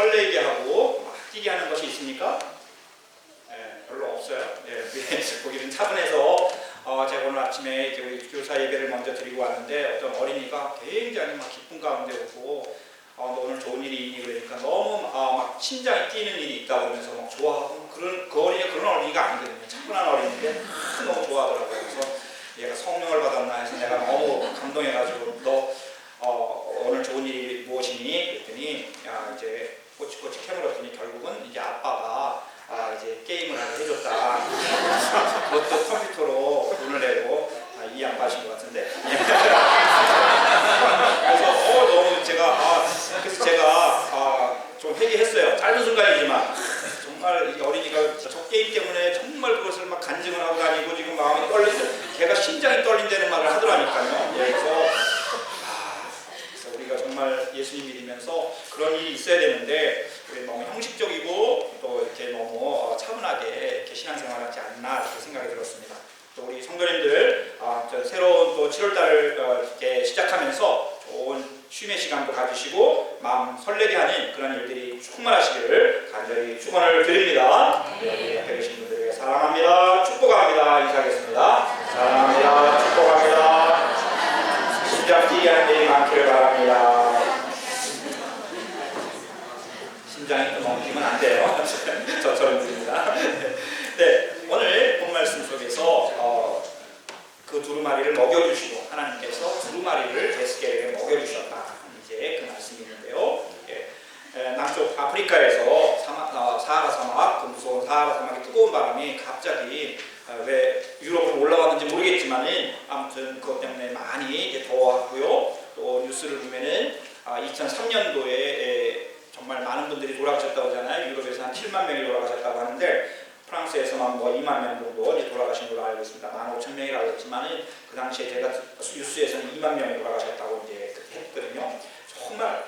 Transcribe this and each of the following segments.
설레게 하고 막 뛰게 하는 것이 있습니까? 별로 없어요. 거기는 차분해서 제가 오늘 아침에 이제 우리 교사 예배를 먼저 드리고 왔는데 어떤 어린이가 굉장히 막 기쁨 가운데 오고 너 오늘 좋은 일이 있니 그러니까 너무 막 심장이 뛰는 일이 있다고 하면서 막 좋아하고 그 어린이가 그런 어린이가 아니거든요. 차분한 어린이인데 너무 좋아하더라고요. 그래서 얘가 성령을 받았나 해서 내가 너무 감동해가지고 너 오늘 좋은 일이 무엇이니? 그랬더니 이제 꼬치꼬치 캐물었더니 결국은 이제 아빠가 이제 게임을 하게 해줬다. 그것도 컴퓨터로 돈을 내고 이 아빠신 것 같은데. 그래서 너무 그래서 제가 좀 회개했어요. 짧은 순간이지만 정말 이 어린이가 저 게임 때문에 정말 그것을 막 간증을 하고 다니고 지금 마음이 걔가 심장이 떨린다는 말을 하더라니까요. 그래서 우리가 정말 예수님 믿으면서 그런 일이 있어야 되는데 너무 형식적이고 또 이렇게 너무 차분하게 이렇게 신앙생활하지 않나 이렇게 생각이 들었습니다. 또 우리 성도님들 새로운 또 7월달을 이렇게 시작하면서 좋은 쉼의 시간도 가지시고 마음 설레게 하는 그런 일들이 충만하시기를 간절히 축원을 드립니다. 여기 옆에 계신 분들에게 사랑합니다. 축복합니다. 인사하겠습니다. 사랑합니다. 축복합니다. 심장 뛰게 하는 일이 많기를 바랍니다. 심장이 또 멈추면 안 돼요. 저처럼 됩니다. 네, 오늘 본 말씀 속에서 그 두루마리를 먹여주시고 하나님께서 두루마리를 에스겔에게 먹여주셨다. 이제 그 말씀이 있는데요. 남쪽 아프리카에서 사하라 사막, 그 무서운 사하라 사막의 뜨거운 바람이 갑자기 왜 유럽으로 올라왔는지 모르겠지만은 아무튼 그것 때문에 많이 이제 더워왔고요. 또 뉴스를 보면은 2003년도에 정말 많은 분들이 돌아가셨다고 하잖아요. 유럽에서 한 7만 명이 돌아가셨다고 하는데 프랑스에서만 뭐 2만 명 정도 돌아가신 걸로 알고 있습니다. 15,000명이라고 했지만은 그 당시에 제가 뉴스에서는 2만 명이 돌아가셨다고 이제 했거든요. 정말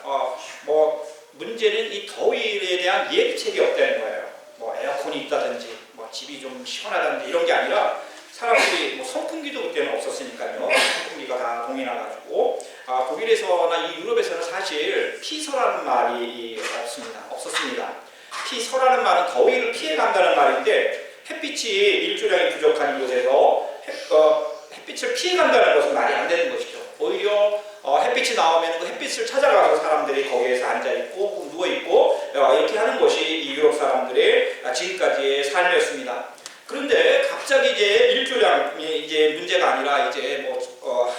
문제는 이 더위에 대한 예비책이 없다는 거예요. 뭐 에어컨이 있다든지 뭐 집이 좀 시원하다든지 이런 게 아니라 사람들이 뭐 선풍기도 그때는 없었으니까요. 선풍기가 다 동이 나가지고 독일에서나 이 유럽에서는 사실 피서라는 말이 없었습니다. 피서라는 말은 더위를 피해 간다는 말인데 햇빛이 일조량이 부족한 이곳에서 햇빛을 피해 간다는 것은 말이 안 되는 것이죠. 오히려 햇빛이 나오면 그 햇빛을 찾아가서 사람들이 거기에서 앉아있고 누워있고 이렇게 하는 것이 이 유럽 사람들의 지금까지의 삶이었습니다. 그런데 갑자기 이제 일조량이 이제 문제가 아니라 이제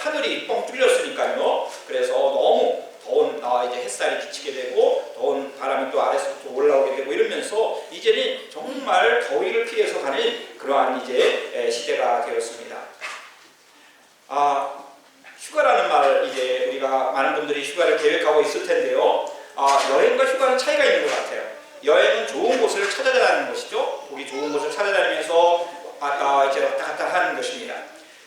하늘이 뻥 뚫렸으니까요. 그래서 너무 더운 이제 햇살이 비치게 되고 더운 바람이 또 아래서부터 올라오게 되고 이러면서 이제는 정말 더위를 피해서 가는 그러한 이제 시대가 되었습니다. 휴가라는 말 이제 우리가 많은 분들이 휴가를 계획하고 있을 텐데요. 여행과 휴가는 차이가 있는 것 같아요. 여행은 좋은 곳을 찾아다니는 것이죠. 거기 좋은 곳을 찾아다니면서 이제 왔다 갔다 하는 것입니다.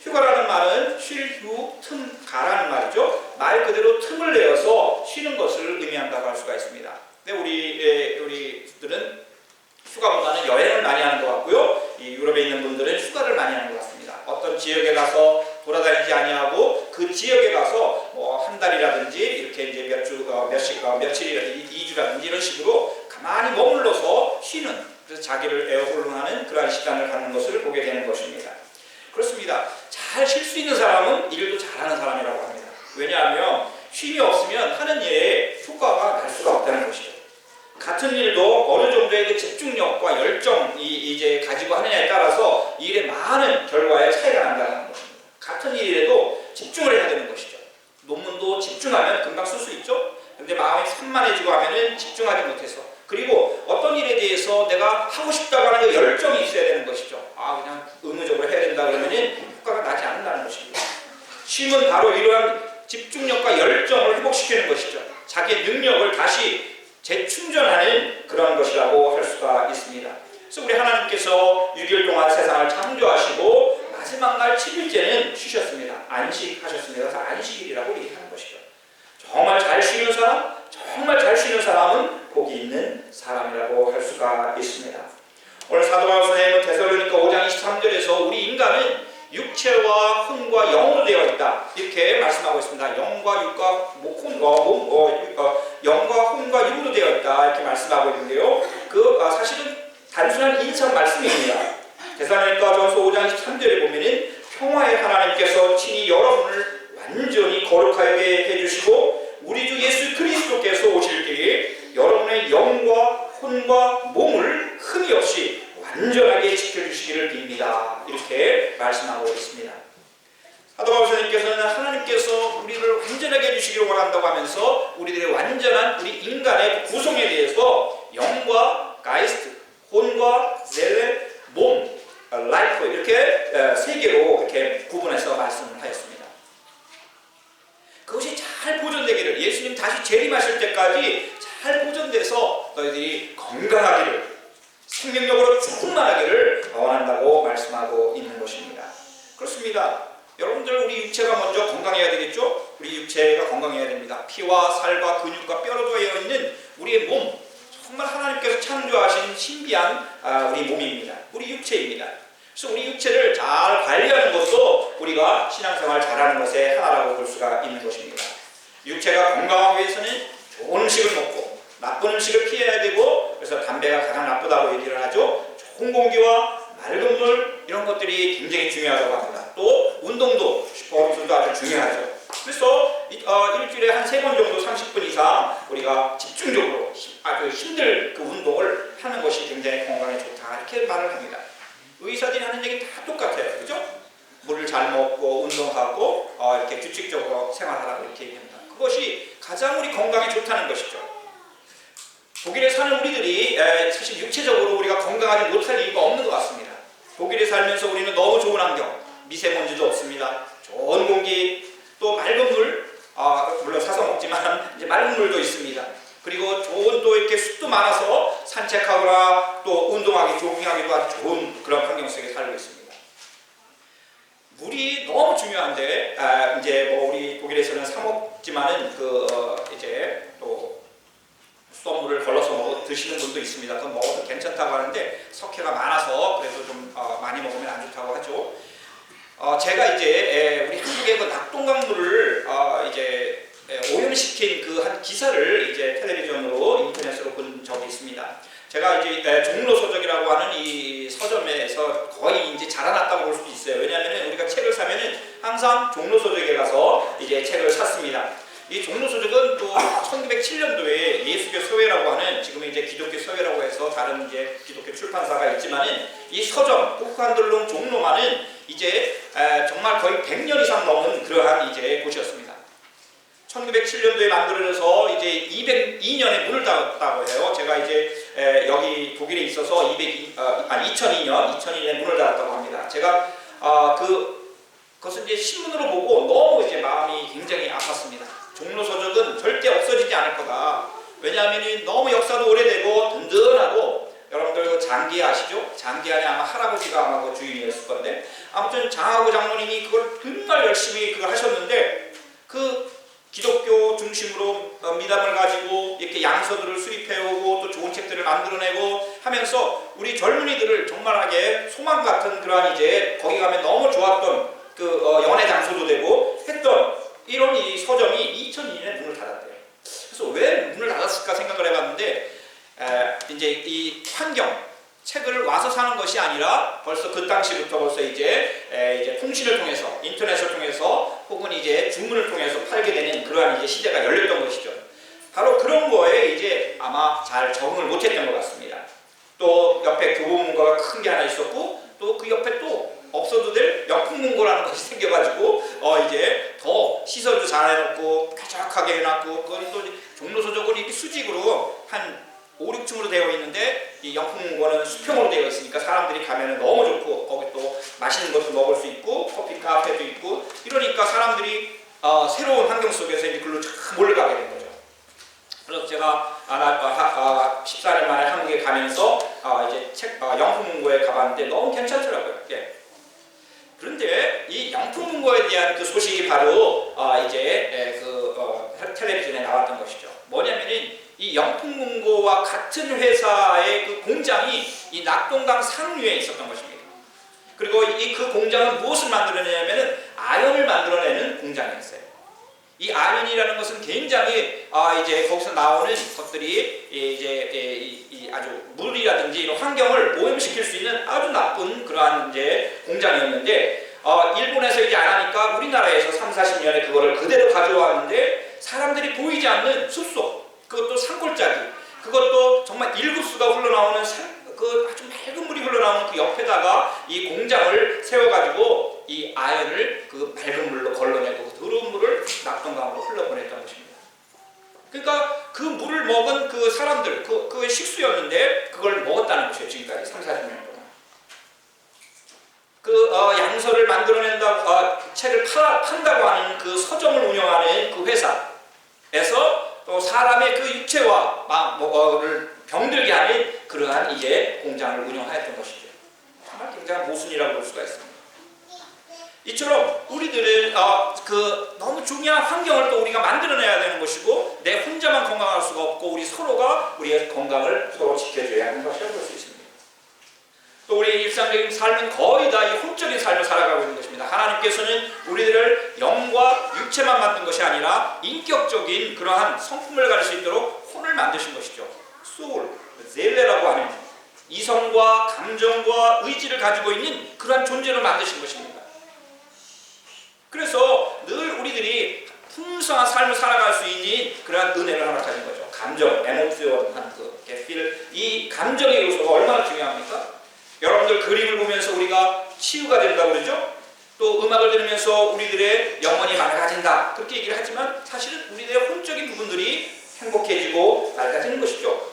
휴가라는 말은 쉴 후 틈 가라는 말이죠. 말 그대로 틈을 내어서 쉬는 것을 의미한다고 할 수가 있습니다. 근데 우리들은 휴가보다는 여행을 많이 하는 것 같고요. 이 유럽에 있는 분들은 휴가를 많이 하는 것 같습니다. 어떤 지역에 가서 돌아다니지 아니하고 그 지역에 가서 한 달이라든지 이렇게 이제 며칠 2주라든지 이런 식으로 가만히 머물러서 쉬는, 그래서 자기를 에어홀론하는 그러한 시간을 갖는 것을 보게 되는 것입니다. 그렇습니다. 잘 쉴 수 있는 사람은 일도 잘하는 사람이라고 합니다. 왜냐하면 쉼이 없으면 하는 일에 효과가 날 수가 없다는 것이죠. 같은 일도 어느 정도의 그 집중력과 열정이 이제 가지고 하느냐에 따라서 일에 많은 결과에 차이가 난다는 것입니다. 같은 일이라도 집중을 해야 되는 것이죠. 논문도 집중하면 금방 쓸 수 있죠. 근데 마음이 산만해지고 하면은 집중하지 못해서, 그리고 어떤 일에 대해서 내가 하고 싶다고 하는 그 열정이 있어야 되는 것이죠. 그냥 의무적으로 해야 된다 그러면은 효과가 나지 않는다는 것입니다. 쉼은 바로 이러한 집중력과 열정을 회복시키는 것이죠. 자기의 능력을 다시 재충전하는 그런 것이라고 할 수가 있습니다. 그래서 우리 하나님께서 6일 동안 세상을 창조하시고 마지막 날 7일째는 쉬셨습니다. 안식하셨습니다. 그래서 안식일이라고 얘기하는 것이죠. 정말 잘 쉬는 사람, 정말 잘 쉬는 사람은 복이 있는 사람이라고 할 수가 있습니다. 오늘 사도 바울 선생님은 데살로니가 5장 23절에서 우리 인간은 육체와 혼과 영으로 되어 있다 이렇게 말씀하고 있습니다. 영과 혼과 육으로 되어 있다 이렇게 말씀하고 하나님께서 친히 여러분을 완전히 거룩하게 해주시고 우리 주 예수 그리스도께서 오실 때에 여러분의 영과 혼과 몸을 흠이 없이 완전하게 지켜주시기를 빕니다. 이렇게 말씀하고 있습니다. 사도 바울 선생님께서는 하나님께서 우리를 완전하게 해주시기를 원한다고 하면서 우리들의 완전한 우리 인간의 구성에 대해서 영과 가이스트, 혼과 젤레, 몸, 라이프 이렇게 세 개로 이렇게 구분해서 말씀을 하였습니다. 그것이 잘 보존되기를, 예수님 다시 재림하실 때까지 잘 보존돼서 너희들이 건강하기를, 생명력으로 충만하기를 원한다고 말씀하고 있는 것입니다. 그렇습니다. 여러분들 우리 육체가 먼저 건강해야 되겠죠? 우리 육체가 건강해야 됩니다. 피와 살과 근육과 뼈로 되어 있는 우리의 몸, 정말 하나님께서 창조하신 신비한 우리 몸입니다. 우리 육체입니다. 그래서 우리 육체를 잘 관리하는 것도 우리가 신앙생활 잘하는 것의 하나라고 볼 수가 있는 것입니다. 육체가 건강하기 위해서는 좋은 음식을 먹고 나쁜 음식을 피해야 되고, 그래서 담배가 가장 나쁘다고 얘기를 하죠. 좋은 공기와 맑은 물 이런 것들이 굉장히 중요하다고 합니다. 또 운동도 슈퍼운동도 아주 중요하죠. 그래서 일주일에 한 3번 정도 30분 이상 우리가 집중적으로 아주 힘들 그 운동을 하는 것이 굉장히 건강에 좋다 이렇게 말을 합니다. 의사들이 하는 얘기 다 똑같아요. 그죠? 물을 잘 먹고 운동하고 이렇게 규칙적으로 생활하라고 이렇게 얘기합니다. 그것이 가장 우리 건강에 좋다는 것이죠. 독일에 사는 우리들이 사실 육체적으로 우리가 건강하지 못할 이유가 없는 것 같습니다. 독일에 살면서 우리는 너무 좋은 환경, 미세먼지도 없습니다. 좋은 공기, 또 맑은 물, 물론 사서 먹지만 이제 맑은 물도 있습니다. 그리고 좋은 또 이렇게 숲도 많아서 산책하거나 또 운동하기, 조깅하기도 아주 좋은 그런 환경 속에 살고 있습니다. 물이 너무 중요한데 이제 뭐 우리 독일에서는 사 먹지만은 이제 또 수돗물을 걸러서 드시는 분도 있습니다. 그건 먹어도 괜찮다고 하는데 석회가 많아서 그래서 좀 많이 먹으면 안 좋다고 하죠. 제가 이제 우리 한국의 그 낙동강물을 이제 오염시킨 그 한 기사를 이제 텔레비전으로 인터넷으로 본 적이 있습니다. 제가 이제 종로서적이라고 하는 이 서점에서 거의 이제 자라났다고 볼 수도 있어요. 왜냐하면 우리가 책을 사면은 항상 종로서적에 가서 이제 책을 샀습니다. 이 종로서적은 또 1907년도에 예수교 서회라고 하는, 지금은 이제 기독교 서회라고 해서 다른 이제 기독교 출판사가 있지만은 이 서점 호크한들롱 종로만은 이제 정말 거의 100년 이상 넘은 그러한 이제 곳이었습니다. 1907년도에 만들어져서 이제 202년에 문을 닫았다고 해요. 제가 이제 여기 독일에 있어서 2002년에 문을 닫았다고 합니다. 제가 그것을 이제 신문으로 보고 너무 이제 마음이 굉장히 아팠습니다. 종로서적은 절대 없어지지 않을 거다. 왜냐하면 너무 역사도 오래되고 든든하고, 여러분들 장기 아시죠? 장기 안에 아마 할아버지가 아마 그 주인이었을 건데, 아무튼 장하고 장로님이 그걸 정말 열심히 그걸 하셨는데, 그 기독교 중심으로 미담을 가지고 이렇게 양서들을 수입해오고 또 좋은 책들을 만들어내고 하면서 우리 젊은이들을 정말하게 소망 같은 그러한 이제 거기 가면 너무 좋았던 그 연애 장소도 되고 했던 이런 이 서점이 2002년에 문을 닫았대요. 그래서 왜 문을 닫았을까 생각을 해봤는데, 이제 이 환경, 책을 와서 사는 것이 아니라 벌써 그 당시부터 벌써 이제 통신을 통해서, 인터넷을 통해서 혹은 이제 주문을 통해서 팔게 되는 그러한 이제 시대가 열렸던 것이죠. 바로 그런 거에 이제 아마 잘 적응을 못했던 것 같습니다. 또 옆에 교보문고가 큰 게 하나 있었고, 또 그 옆에 또 없어도 될 명품문고라는 것이 생겨가지고 이제 더 시설도 잘 해놓고 쾌적하게 해놨고, 그건 또 종로서적은 이렇게 수직으로 한 5, 6층으로 되어 있는데 이 영풍문고는 수평으로 되어 있으니까 사람들이 가면은 너무 좋고, 거기 또 맛있는 것도 먹을 수 있고 커피 카페도 있고, 이러니까 사람들이 새로운 환경 속에서 이제 글로 쫙 몰려가게 된 거죠. 그래서 제가 14년 만에 한국에 가면서 이제 영풍문고에 가봤는데 너무 괜찮더라고요. 예. 그런데 이 영풍문고에 대한 그 소식이 바로 이제 텔레비전에 나왔던 것이죠. 뭐냐면은 이 영풍문고와 같은 회사의 그 공장이 이 낙동강 상류에 있었던 것입니다. 그리고 그 공장은 무엇을 만들어내냐면은 아연을 만들어내는 공장이었어요. 이 아연이라는 것은 굉장히 이제 거기서 나오는 것들이 이제 아주 물이라든지 이런 환경을 오염시킬 수 있는 아주 나쁜 그러한 이제 공장이었는데, 일본에서 이제 안 하니까 우리나라에서 3, 40년에 그거를 그대로 가져왔는데 사람들이 보이지 않는 숲속, 그것도 산골짜기, 그것도 정말 1급수가 흘러나오는 그 아주 맑은 물이 흘러나오는 그 옆에다가 이 공장을 세워가지고 이 아연을 그 맑은 물로 걸러내고 더러운 물을 낙동강으로 흘러보냈던 것입니다. 그러니까 그 물을 먹은 그 사람들, 그의 식수였는데 그걸 먹었다는 것이에요. 지금까지 3, 40년 동안. 그 양서를 만들어낸다고, 책을 판다고 하는 그 서점을 운영하는 그 회사에서 또 사람의 그 육체와 마음을 병들게 하는 그러한 이제 공장을 운영하였던 것이죠. 정말 굉장한 모순이라고 볼 수가 있습니다. 이처럼 우리들은 너무 중요한 환경을 또 우리가 만들어내야 되는 것이고, 내 혼자만 건강할 수가 없고 우리 서로가 우리의 건강을 서로 지켜줘야 하는 것이라고 볼 수 있습니다. 또 우리의 일상적인 삶은 거의 다 이 혼적인 삶을 살아가고 있는 것입니다. 하나님께서는 우리들을 영과 육체만 만든 것이 아니라 인격적인 그러한 성품을 가질 수 있도록 혼을 만드신 것이죠. 소울, 젤레라고 하는 이성과 감정과 의지를 가지고 있는 그러한 존재를 만드신 것입니다. 그래서 늘 우리들이 풍성한 삶을 살아갈 수 있는 그러한 은혜를 하나 가진 거죠. 감정, 에모티언한 이 감정의 요소가 얼마나 중요합니까? 여러분들 그림을 보면서 우리가 치유가 된다고 그러죠? 또 음악을 들으면서 우리들의 영혼이 맑아진다, 그렇게 얘기를 하지만 사실은 우리들의 혼적인 부분들이 행복해지고 맑아지는 것이죠.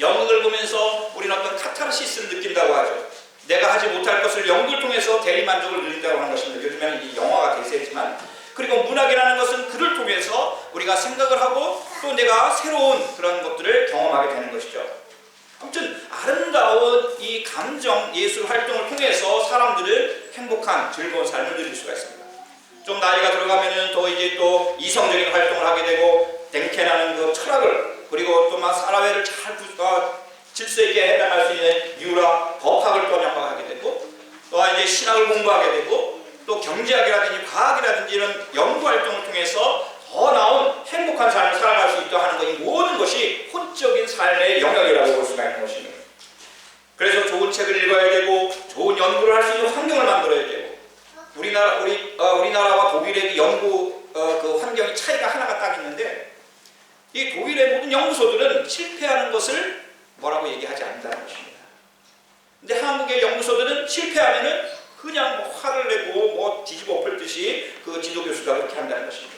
연극을 보면서 우리는 어떤 카타르시스를 느낀다고 하죠. 내가 하지 못할 것을 연극을 통해서 대리만족을 누린다고 하는 것입니다. 요즘에는 이 영화가 대세지만, 그리고 문학이라는 것은 글을 통해서 우리가 생각을 하고 또 내가 새로운 그런 것들을 경험하게 되는 것이죠. 아무튼 아름다운 이 감정 예술 활동을 통해서 사람들은 행복한 즐거운 삶을 누릴 수가 있습니다. 좀 나이가 들어가면은 또 이제 또 이성적인 활동을 하게 되고, 댕캐나는 그 철학을, 그리고 또 막 사회를 잘 질서 있게 해나갈 수 있는 유라 법학을 또 연구하게 되고, 또 이제 신학을 공부하게 되고, 또 경제학이라든지 과학이라든지 이런 연구 활동을 통해서 더 나은 행복한 삶을 살아갈 수 있도록 하는 것, 이 모든 것이 혼적인 삶의 영역이라고 볼 수가 있는 것입니다. 그래서 좋은 책을 읽어야 되고, 좋은 연구를 할 수 있는 환경을 만들어야 되고, 우리나라와 독일의 연구 그 환경이 차이가 하나가 딱 있는데, 이 독일의 모든 연구소들은 실패하는 것을 뭐라고 얘기하지 않는다는 것입니다. 근데 한국의 연구소들은 실패하면은 그냥 뭐 화를 내고 뭐 뒤집어 엎을듯이 그 지도교수가 그렇게 한다는 것입니다.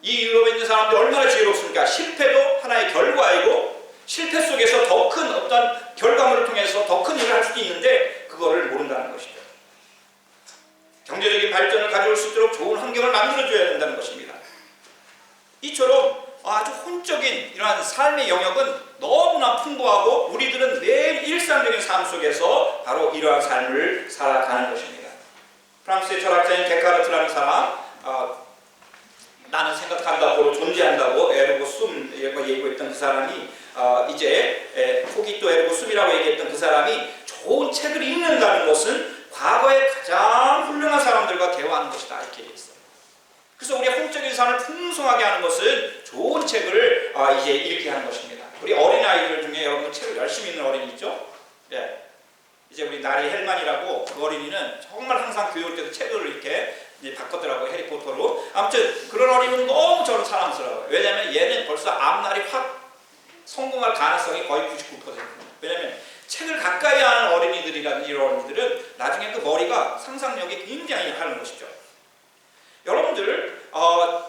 이 유럽에 있는 사람들이 얼마나 지혜롭습니까? 실패도 하나의 결과이고, 실패 속에서 더 큰 어떤 결과물을 통해서 더 큰 일을 할 수도 있는데 그거를 모른다는 것이죠. 경제적인 발전을 가져올 수 있도록 좋은 환경을 만들어줘야 된다는 것입니다. 이처럼 아주 혼적인 이러한 삶의 영역은 너무나 풍부하고, 우리들은 매일 일상적인 삶 속에서 바로 이러한 삶을 살아가는 것입니다. 프랑스의 철학자인 데카르트라는 사람, 나는 생각한다고 존재한다고 에르고 숨 얘기했던 그 사람이, 이제 포기또 에르고 숨이라고 얘기했던 그 사람이, 좋은 책을 읽는다는 것은 과거의 가장 훌륭한 사람들과 대화하는 것이다, 이렇게 얘기했어요. 그래서 우리의 혼적인 삶을 풍성하게 하는 것은 좋은 책을 이제 읽게 하는 것입니다. 우리 어린아이들 중에 여러분 책을 열심히 읽는 어린이 있죠? 예. 이제 우리 나리 헬만이라고, 그 어린이는 정말 항상 교육 때도 책을 이렇게 바꿨더라고요, 해리포터로. 아무튼 그런 어린이는 너무 저는 사랑스러워요. 왜냐하면 얘는 벌써 앞날이 확 성공할 가능성이 거의 99%입니다. 왜냐하면 책을 가까이 하는 어린이들이라든지 이런 어린이들은 나중에 그 머리가 상상력이 굉장히 하는 것이죠. 여러분들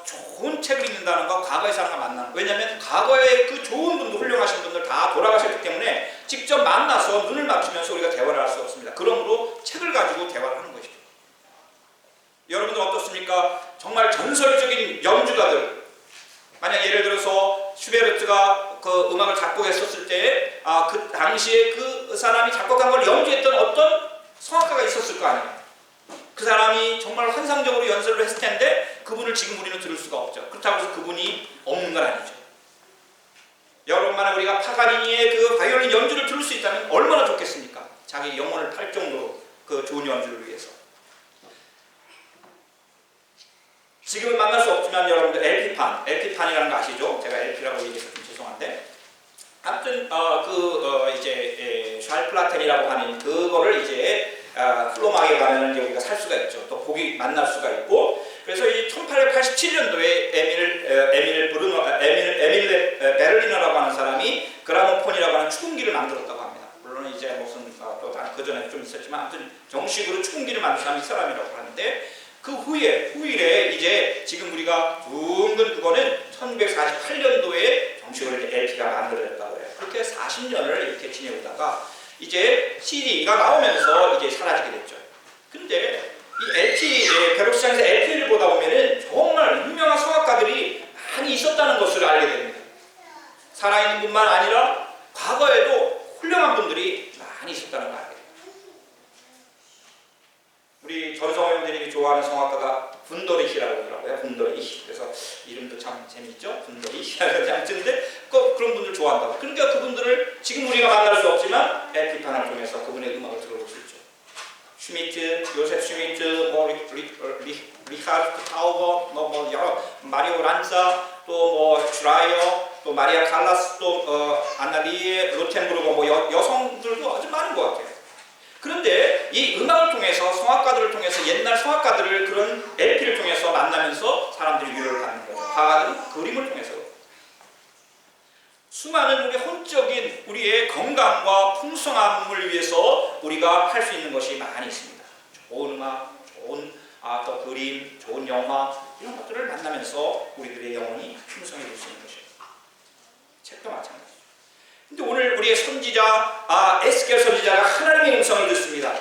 좋은 책을 읽는다는 거 과거의 사람과 만나는, 왜냐하면 과거에 그 좋은 분들, 훌륭하신 분들 다 돌아가셨기 때문에 직접 만나서 눈을 맞추면서 우리가 대화를 할 수 없습니다. 그러므로 책을 가지고 대화를 하는 것이죠. 여러분들 어떻습니까? 정말 전설적인 연주가들, 만약 예를 들어서 슈베르트가 그 음악을 작곡했었을 때 그 당시에 그 사람이 작곡한 걸 연주했던 어떤 성악가가 있었을 거 아니에요. 그 사람이 정말 환상적으로 연설을 했을 텐데 그분을 지금 우리는 들을 수가 없죠. 그렇다고 해서 그분이 없는 건 아니죠. 여러분만에 우리가 파가니니의 그 바이올린 연주를 들을 수 있다면 얼마나 좋겠습니까? 자기 영혼을 팔 정도로 그 좋은 연주를 위해서. 지금은 만날 수 없지만 여러분들 LP판이라는 거 아시죠? 제가 LP라고 얘기해서 좀 죄송한데, 아무튼 이제 샬 플라텐이라고 하는 그거를 이제 플로막에 가면 이제 우리가 살 수가 있죠. 또 곡이 만날 수가 있고. 그래서 이 1887년도에 에밀 베를리너라고 하는 사람이 그라모폰이라고 하는 축음기를 만들었다고 합니다. 물론 이제 무슨 그 전에 좀 있었지만 아무튼 정식으로 축음기를 만든 사람이 이 사람이라고 하는데, 그 후일에 이제 지금 우리가 둥근 그거는 1948년도에 정식으로 이제 LP가 만들어졌다고 해요. 그렇게 40년을 이렇게 지내오다가 이제 CD가 나오면서 이제 사라지게 됐죠. 근데 이 LP, 벼룩시장에서 LP를 보다 보면은 정말 유명한 성악가들이 많이 있었다는 것을 알게 됩니다. 살아있는 분만 아니라 과거에도 훌륭한 분들이 많이 있었다는 걸 알게 됩니다. 우리 전성호형들이 좋아하는 성악가가 분더리히라고 하더라고요. 분더리히. 그래서 이름도 참 재밌죠? 분더리히. 아무튼데 그런 분들 좋아한다고. 그러니까 그분들을 지금 우리가 만날 수 없지만 LP판을 통해서 그분의 음악을 들어볼 수 있죠. 슈미트, 요셉 슈미트, 리하르트 타우버, 여러 마리오 란자, 또 슈라이어, 또 마리아 칼라스, 또 안나리에, 로텐브르거 여성들도 아주 많은 것 같아요. 그런데 이 음악을 통해서 성악가들을 통해서 옛날 성악가들을 그런 LP를 통해서 만나면서 사람들이 위로를 받는 거죠. 화가들은 그림을 통해서. 수많은 우리 혼적인 우리의 건강과 풍성함을 위해서 우리가 할 수 있는 것이 많이 있습니다. 좋은 음악, 좋은 또 그림, 좋은 영화 이런 것들을 만나면서 우리들의 영혼이 풍성해질 수 있는 것이에요. 책도 마찬가지죠. 근데 오늘 우리의 선지자 에스겔 선지자가 하나님의 음성을 듣습니다.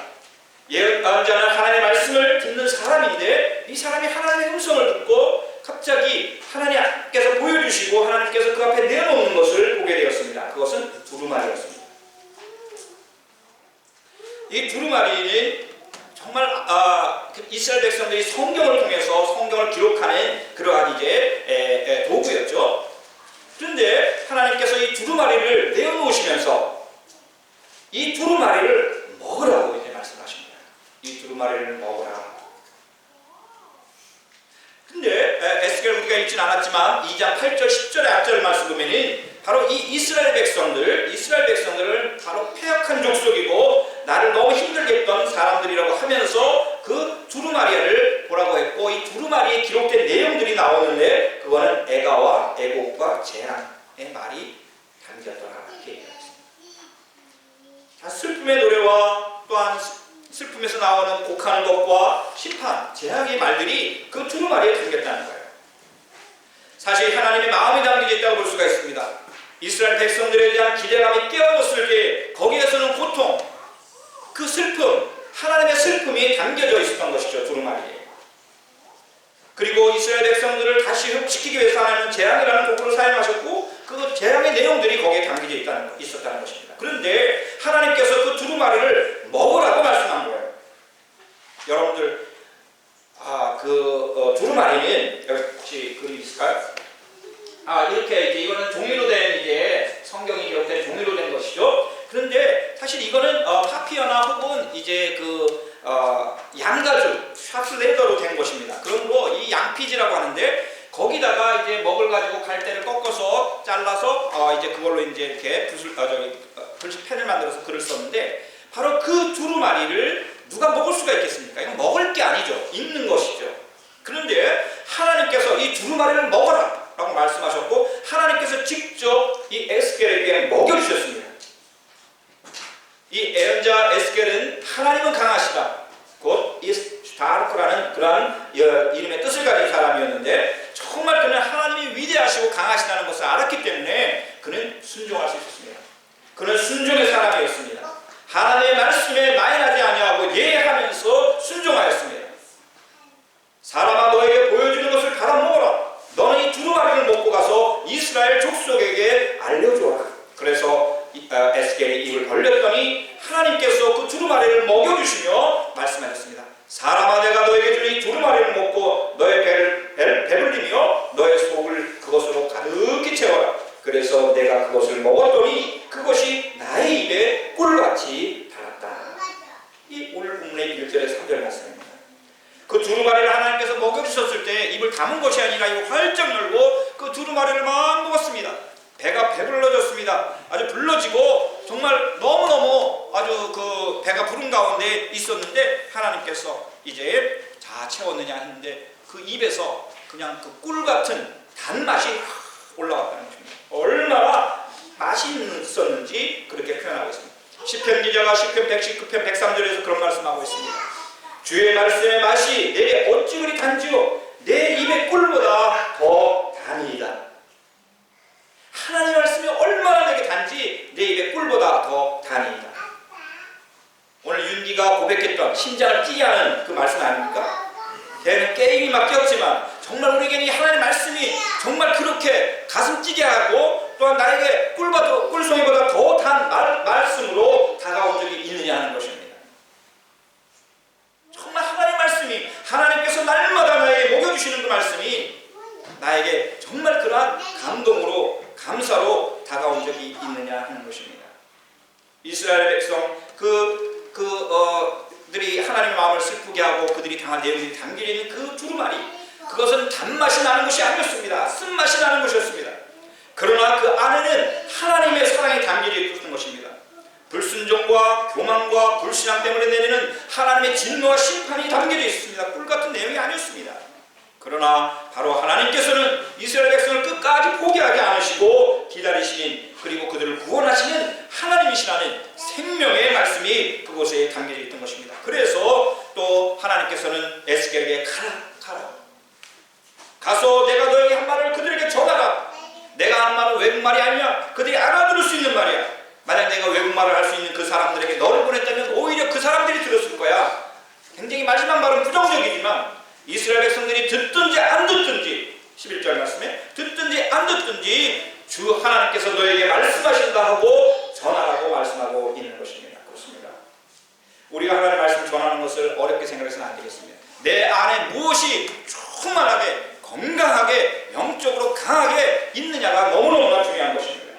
예언자는 하나님의 말씀을 듣는 사람인데 이 사람이 하나님의 음성을 듣고 갑자기 하나님께서 보여주시고 하나님께서 그 앞에 내놓는 것을 보게 되었습니다. 그것은 두루마리였습니다. 이 두루마리는 정말 이스라엘 백성들이 성경을 통해서 성경을 기록하는 그러한 이제 도구였죠. 그런데 하나님께서 이 두루마리를 내어놓으시면서 이 두루마리를 먹으라고 이제 말씀하십니다. 이 두루마리를 먹으라. 근데 에스겔 우리가 읽지는 않았지만 2장 8절 10절의 앞절 말씀 보면은 바로 이 이스라엘 백성들을 바로 패역한 족속이고 나를 너무 힘들게 했던 사람들이라고 하면서 그 두루마리를 보라고 했고, 이 두루마리에 기록된 내용들이 나오는데 그거는 애가와 애곡과 재앙의 말이 담겼더라 이렇게 얘기했습니다. 자, 슬픔의 노래와 또한 슬픔에서 나오는 곡하는 것과 심판, 재앙의 말들이 그 두루마리에 담겼다는 거예요. 사실 하나님의 마음이 담겨져 있다고 볼 수가 있습니다. 이스라엘 백성들에 대한 기대감이 깨어졌을 때 거기에서는 고통, 그 슬픔, 하나님의 슬픔이 담겨져 있었던 것이죠. 두루마리에. 그리고 이스라엘 백성들을 다시 회복시키기 위해서 하나님은 재앙이라는 도구를 사용하셨고 그 재앙의 내용들이 거기에 담겨져 있었다는 것입니다. 그런데 하나님께서 그 두루마리를 먹으라고 말씀한 거예요. 여러분들 두루마리는 여기 혹시 그림 있을까요? 이렇게 이제 이거는 종이로 된 이제 성경이 기록된 종이로 된 것이죠. 그런데 사실 이거는 파피어나 혹은 이제 양가죽, 샤프 레더로 된 것입니다. 그런 거 이 양피지라고 하는데 거기다가 이제 먹을 가지고 갈대를 꺾어서 잘라서 이제 그걸로 이제 이렇게 글씨펜을 만들어서 글을 썼는데 바로 그 두루마리를 누가 먹을 수가 있겠습니까? 이건 먹을 게 아니죠. 읽는 것이죠. 그런데 하나님께서 이 두루마리를 먹어라 라고 말씀하셨고 하나님께서 직접 이 에스겔에게 먹여주셨습니다. 이 예언자 에스겔은 하나님은 강하시다. 곧 이스타르크라는 그러한 이름의 뜻을 가진 사람이었는데 정말 그는 하나님이 위대하시고 강하시다는 것을 알았기 때문에 그는 순종할 수 있었습니다. 그는 순종의 사람이었습니다. 하나님의 말씀에 나인하지 아니하고 예하면서 순종하였습니다. 사람아 너에게 보여주는 것을 갈아 먹어라. 너는 이 두루마리를 먹고 가서 이스라엘 족속에게 알려주어라. 그래서 에스겔이 입을 벌렸더니 하나님께서 그 두루마리를 먹여주시며 말씀하셨습니다. 사람아 내가 너에게 준 이 두루마리를 먹고 너의 배를 배불리며 너의 속을 그것으로 가득히 채워라. 그래서 내가 그것을 먹었더니 그것이 나의 입에 꿀같이 달았다. 이 오늘 본문의 1절에 3절 말씀입니다. 그 두루마리를 하나님께서 먹여주셨을 때 입을 다문 것이 아니라 입을 활짝 열고 그 두루마리를 막 먹었습니다. 배가 배불러졌습니다. 아주 불러지고 정말 너무너무 아주 그 배가 부른 가운데 있었는데 하나님께서 이제 다 채웠느냐 했는데 그 입에서 그냥 그 꿀 같은 단맛이 올라왔다는 것입니다. 얼마나 맛있었는지 그렇게 표현하고 있습니다. 시편 기자가 시편 119편 103절에서 그런 말씀하고 있습니다. 주의 말씀의 맛이 내게 어찌 그리 단지요 내 입의 꿀보다 더 단이다. 하나님의 말씀이 얼마나 내게 단지 내 입의 꿀보다 더 단이다. 오늘 윤기가 고백했던 심장을 뛰게 하는 그 말씀 아닙니까? 걔는 게임이 맡겼지만 정말 우리에게는 이 하나님의 말씀이 정말 그렇게 가슴 뛰게 하고 또한 나에게 꿀송이보다 더 단 말씀으로 다가온 적이 있느냐 하는 것입니다. 정말 하나님의 말씀이 하나님께서 날마다 나에게 먹여주시는 그 말씀이 나에게 정말 그러한 감동으로 감사로 다가온 적이 있느냐 하는 것입니다. 이스라엘 백성 들이 하나님의 마음을 슬프게 하고 그들이 당한 내용이 담겨 있는 그 두루마리, 그것은 단맛이 나는 것이 아니었습니다. 쓴맛이 나는 것이었습니다. 그러나 그 안에는 하나님의 사랑이 담겨져 있었던 것입니다. 불순종과 교만과 불신앙 때문에 내리는 하나님의 진노와 심판이 담겨져 있습니다. 꿀같은 내용이 아니었습니다. 그러나 바로 하나님께서는 이스라엘 백성을 끝까지 포기하지 않으시고 기다리시는, 그리고 그들을 구원하시는 하나님이시라는 생명의 말씀이 그곳에 담겨져 있던 것입니다. 그래서 또 하나님께서는 에스겔에게 가라 가서 내가 너에게 한 말을 그들에게 전하라. 내가 하는 말은 외국말이 아니야. 그들이 알아들을 수 있는 말이야. 만약 내가 외국말을 할 수 있는 그 사람들에게 너를 보냈다면 오히려 그 사람들이 들었을 거야. 굉장히 마지막 말은 부정적이지만 이스라엘 백성들이 듣든지 안 듣든지, 11절 말씀에 듣든지 안 듣든지 주 하나님께서 너에게 말씀하신다 하고 전하라고 말씀하고 있는 것입니다. 그렇습니다. 우리가 하나님의 말씀을 전하는 것을 어렵게 생각해서는 안 되겠습니다. 내 안에 무엇이 충만하게 건강하게 영적으로 강하게 있느냐가 너무너무나 중요한 것입니다.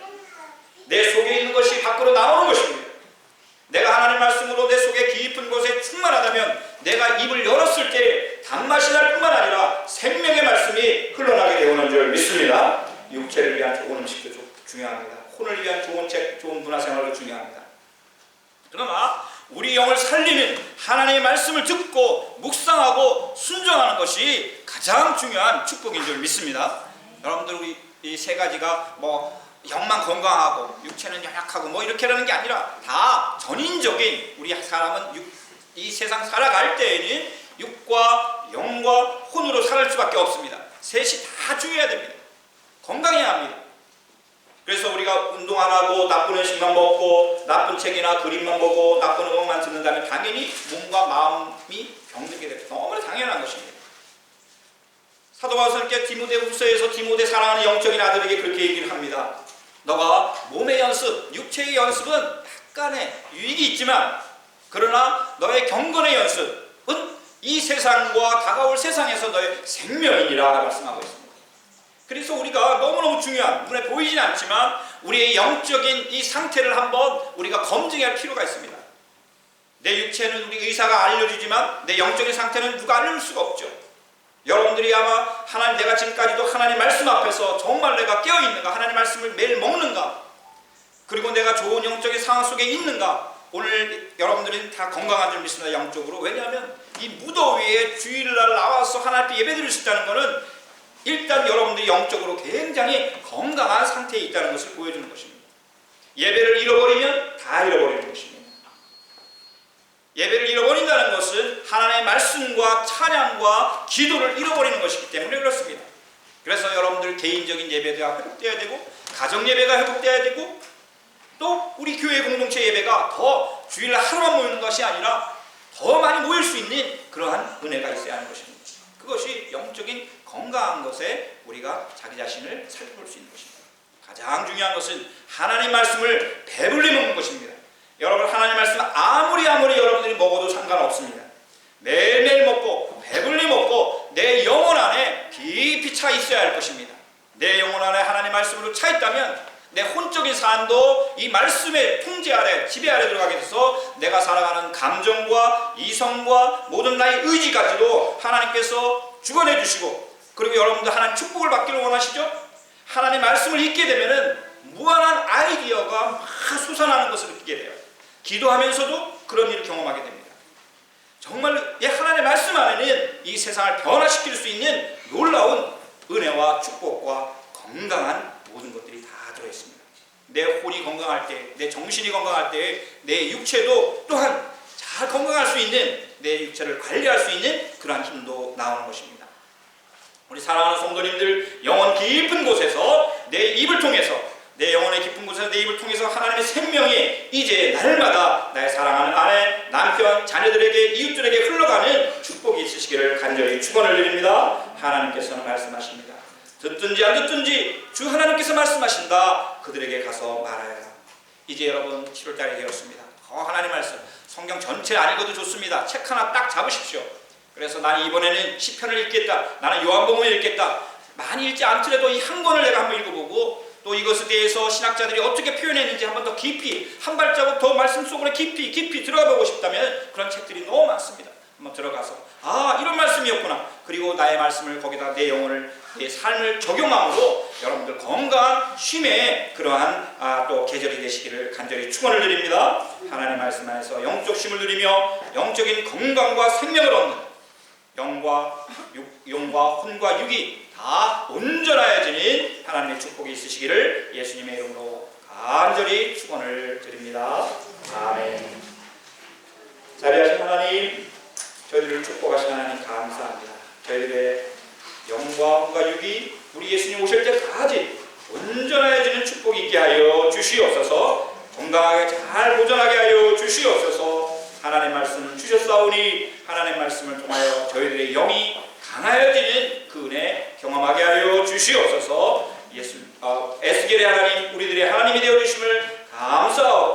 내 속에 있는 것이 밖으로 나오는 것입니다. 내가 하나님의 말씀으로 내 속에 깊은 곳에 충만하다면 내가 입을 열었을 때 단맛이 날 뿐만 아니라 생명의 말씀이 흘러나게 되오는 줄 믿습니다. 육체를 위한 좋은 음식도 중요합니다. 혼을 위한 좋은 책, 좋은 문화생활도 중요합니다. 그러나 우리 영을 살리는 하나님의 말씀을 듣고 묵상하고 순종하는 것이 가장 중요한 축복인 줄 믿습니다. 여러분들 우리 이 세 가지가 영만 건강하고 육체는 연약하고 이렇게라는 게 아니라 다 전인적인, 우리 사람은 이 세상 살아갈 때에는 육과 영과 혼으로 살 수밖에 없습니다. 셋이 다 주의해야 됩니다. 건강해야 합니다. 그래서 우리가 운동 안 하고 나쁜 음식만 먹고 나쁜 책이나 그림만 보고 나쁜 음악만 듣는다면 당연히 몸과 마음이 병들게 됩니다. 너무나 당연한 것입니다. 사도 바울은 디모데후서에서 디모데 사랑하는 영적인 아들에게 그렇게 얘기를 합니다. 너가 몸의 연습, 육체의 연습은 약간의 유익이 있지만 그러나 너의 경건의 연습은 이 세상과 다가올 세상에서 너의 생명이니라 말씀하고 있습니다. 그래서 우리가 너무너무 중요한, 눈에 보이진 않지만 우리의 영적인 이 상태를 한번 우리가 검증할 필요가 있습니다. 내 육체는 우리 의사가 알려주지만 내 영적인 상태는 누가 알려줄 수가 없죠. 여러분들이 아마 내가 지금까지도 하나님 말씀 앞에서 정말 내가 깨어있는가, 하나님 말씀을 매일 먹는가, 그리고 내가 좋은 영적인 상황 속에 있는가, 오늘 여러분들은 다 건강한 줄 믿습니다. 영적으로. 왜냐하면 이 무더위에 주일날 나와서 하나님께 예배드릴 수 있다는 것은 일단 여러분들이 영적으로 굉장히 건강한 상태에 있다는 것을 보여주는 것입니다. 예배를 잃어버리면 다 잃어버리는 것입니다. 예배를 잃어버린다는 것은 하나님의 말씀과 찬양과 기도를 잃어버리는 것이기 때문에 그렇습니다. 그래서 여러분들 개인적인 예배가 회복되어야 되고 가정 예배가 회복되어야 되고 또 우리 교회 공동체 예배가 더 주일날 하루만 모이는 것이 아니라 더 많이 모일 수 있는 그러한 은혜가 있어야 하는 것입니다. 그것이 영적인 건강한 것에 우리가 자기 자신을 살펴볼 수 있는 것입니다. 가장 중요한 것은 하나님 말씀을 배불리 먹는 것입니다. 여러분 하나님 말씀 아무리 여러분들이 먹어도 상관없습니다. 매일매일 먹고 배불리 먹고 내 영혼 안에 깊이 차 있어야 할 것입니다. 내 영혼 안에 하나님 말씀으로 차 있다면 내 혼적인 삶도 이 말씀의 통제 아래, 지배 아래 들어가게 돼서 내가 살아가는 감정과 이성과 모든 나의 의지까지도 하나님께서 주관해 주시고, 그리고 여러분들 하나님 축복을 받기를 원하시죠? 하나님 말씀을 읽게 되면은 무한한 아이디어가 막 솟아나는 것을 느끼게 돼요. 기도하면서도 그런 일을 경험하게 됩니다. 정말 이 하나님의 말씀 안에는 이 세상을 변화시킬 수 있는 놀라운 은혜와 축복과 건강한 모든 것들이 다 들어있습니다. 내 혼이 건강할 때, 내 정신이 건강할 때, 내 육체도 또한 잘 건강할 수 있는, 내 육체를 관리할 수 있는 그러한 힘도 나오는 것입니다. 우리 사랑하는 성도님들, 영혼 깊은 곳에서 내 입을 통해서, 내 영혼의 깊은 곳에서 내 입을 통해서 하나님의 생명이 이제 날마다 나의 사랑하는 아내, 남편, 자녀들에게, 이웃들에게 흘러가는 축복이 있으시기를 간절히 축원을 드립니다. 하나님께서는 말씀하십니다. 듣든지 안 듣든지 주 하나님께서 말씀하신다. 그들에게 가서 말하여라. 이제 여러분 7월달이 되었습니다. 하나님 말씀 성경 전체 안 읽어도 좋습니다. 책 하나 딱 잡으십시오. 그래서 나는 이번에는 시편을 읽겠다. 나는 요한복음을 읽겠다. 많이 읽지 않더라도 이 한 권을 내가 한번 읽어보고 또 이것에 대해서 신학자들이 어떻게 표현했는지 한번 더 깊이 한 발자국 더 말씀 속으로 깊이 들어가 보고 싶다면 그런 책들이 너무 많습니다. 한번 들어가서 이런 말씀이었구나. 그리고 나의 말씀을 거기다 내 영혼을, 내 삶을 적용함으로 여러분들 건강한 쉼의 그러한 또 계절이 되시기를 간절히 축원을 드립니다. 하나님의 말씀 안에서 영적 쉼을 누리며 영적인 건강과 생명을 얻는 영과 혼과 육이 다 온전하여지는 하나님의 축복이 있으시기를 예수님의 이름으로 간절히 축원을 드립니다. 아멘. 자비하신 하나님, 저희들을 축복하신 하나님 감사합니다. 저희들의 영과 혼과 육이 우리 예수님 오실 때까지 온전해지는 축복이 있게 하여 주시옵소서. 건강하게 잘 보존하게 하여 주시옵소서. 하나님의 말씀 주셨사오니 하나님의 말씀을 통하여 저희들의 영이 강하여지는 그 은혜 경험하게 하여 주시옵소서. 에스겔의 하나님, 우리들의 하나님이 되어주심을 감사하고